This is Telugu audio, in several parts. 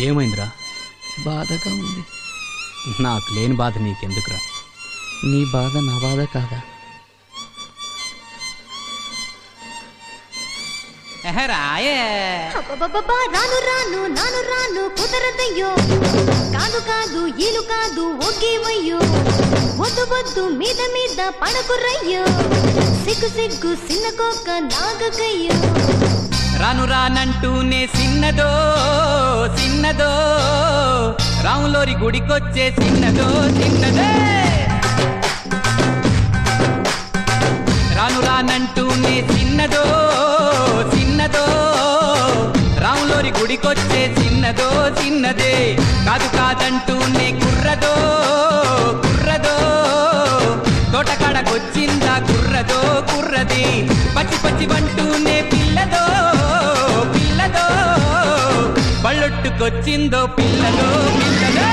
ఏమైందిరా? బాధగా ఉంది. నాకు లేని బాధ నీకెందుకురా? నీ బాధ నా బాధ కాదా? రాను రాను నాను రాను కుదరదయ్యో, కాదు కాదు ఈలు కాదు ఒగ్గేవయ్యో, వద్దు వద్దు మీద మీద పడకురయ్యో, సిగ్గు సిగ్గు సిన్న కోక నాగకయ్యో. రాను రానంటూనే సిన్నదో సిన్నదో, రాములోరి గుడికొచ్చే సిన్నదో సిన్నదే. రాను రానంటూనే సిన్నదో సిన్నదో, రాములోరి గుడికొచ్చే సిన్నదో సిన్నదే. కాదు కాదంటూనే కుర్రదో కుర్రదో, తోటకాడకొచ్చిందా కుర్రదో కుర్రది. పచ్చి పచ్చి వంటూనే పిల్లదో పిల్లదో, బళ్ళొట్టుకొచ్చిందో పిల్లదో పిల్లదే.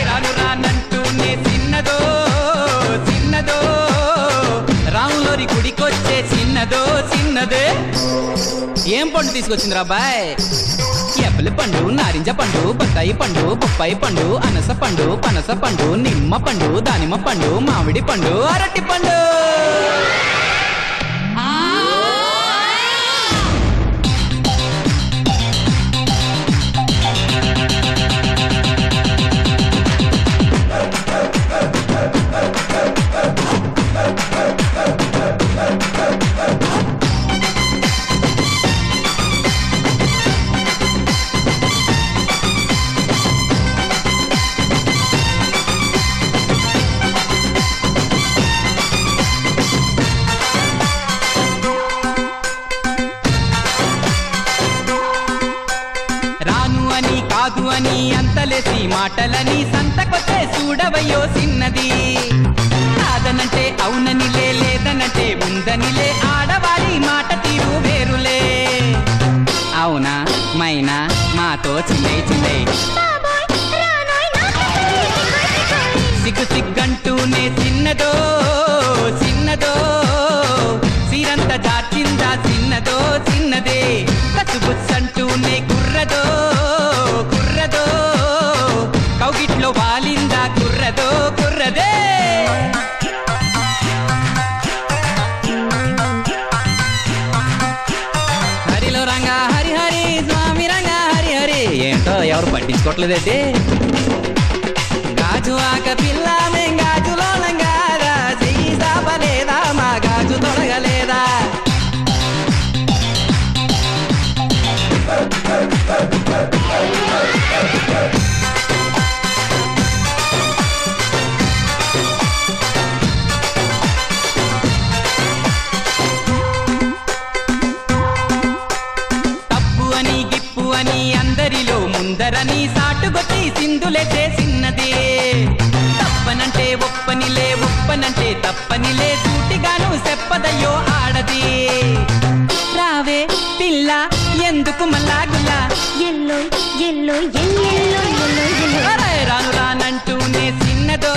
రాను రానంటూనే సిన్నదో సిన్నదో, రాములోరి గుడికొచ్చే సిన్నదో సిన్నదే. ఏం పండు తీసుకొచ్చిందిరా బాయ్? యాపిల్ పండు, నారింజ పండు, బత్తాయి పండు, బొప్పాయి పండు, అనస పండు, పనస పండు, నిమ్మ పండు, దానిమ్మ పండు, మామిడి పండు, అరటి పండు. కాదు అని అంతలేసి మాటలని సంతకొచ్చే చూడవయ్యో సిన్నది. కాదనంటే అవుననిలే, లేదనంటే ఉందనిలే, ఆడవారి మాట తీరు వేరులే. అవునా మైనా మాతో చిల్లై చిల్లై, సిగ్గు సిగ్గంటూనే చిన్నదో చిన్నదో, సీరంత జార్చిందా చిన్నదో చిన్నదే. కసుబుస్సంటూనే కుర్రదో కుర్రదో, కౌగిట్లో వాలిందా కుర్రదో కుర్రదే. హరిలో రంగా హరి హరి, స్వామి రంగా హరి హరి. ఏంటో ఎవరు పట్టించుకోవట్లేదంటే. గాజు ఆక పిల్ల మేం గాజులో లంగారా, చెయ్యి సాపలేదా మా గాజు తొడగలేదా. తప్పు అని గిప్పు అని అందరిలో ముందరని సాటుగొచ్చి సింధులెట్టే సిన్నదే. తప్పనంటే ఒప్పనిలే, ఒప్పనంటే తప్పనిలే, సూటిగాను చెప్పదయ్యో ఆడది. రావే పిల్ల ఎందుకు మల్లాగులా, ఎల్లో ఎల్లో ఎల్లో ఎల్లో ఎల్లో. రాను రానంటూనే సిన్నదో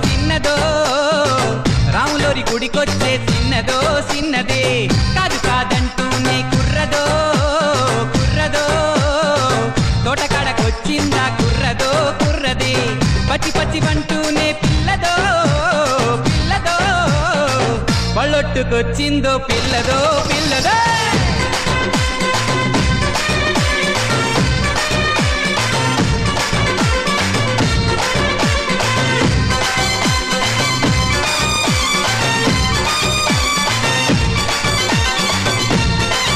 సిన్నదో, రాములోరి గుడికొచ్చే సిన్నదో సిన్నదే. కాదు కాదంటూనే కుర్రదో కుర్రదో, తోటకాడకొచ్చిందా కుర్రదో కుర్రది. పచ్చి పచ్చి వంటూనే పిల్లదో పిల్లదో, బళ్ళొట్టుకొచ్చిందో పిల్లదో పిల్లదో.